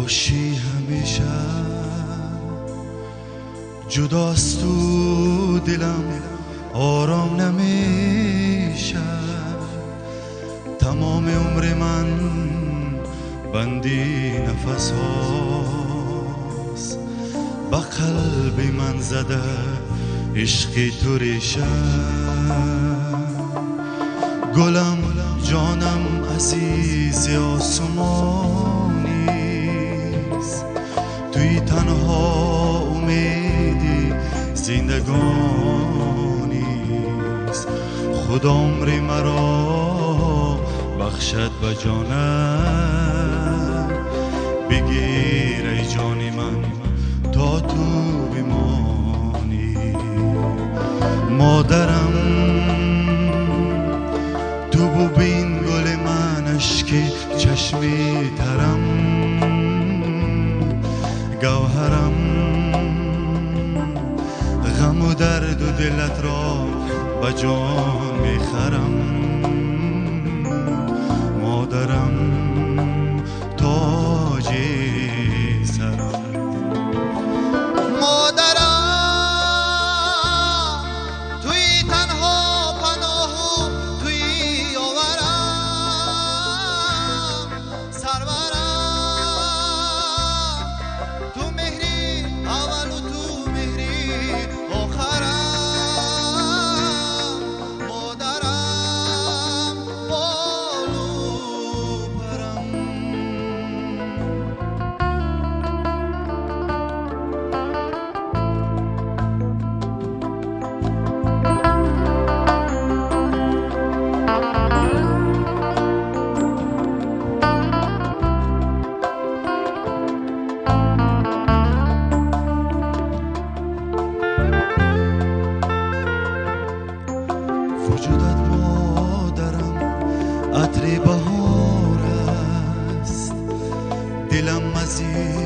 باشی همیشه. جداست تو دلم آرام نمیشه، تمام عمر من بندی نفس هاست، به قلب من زده عشق تو ریشه. گلم جانم عزیز آسمانیست، توی تنها امیدی زندگانیست. خدا عمر مرا بخشد به جانم، بگیر ای جان من تا تو بمانی. مادرم تو ببین گل من اشک چشمی ترم، گوهرم غم و درد و دلت را به جان میخرم. مادرم تاج سرم. مادرم توی تنها پناه و توی آورم، سرورم تو مهری اول و تو مهری آخرم. مادرم بالو پرم. وجودت مادرم عطر بهار است، دلم مزید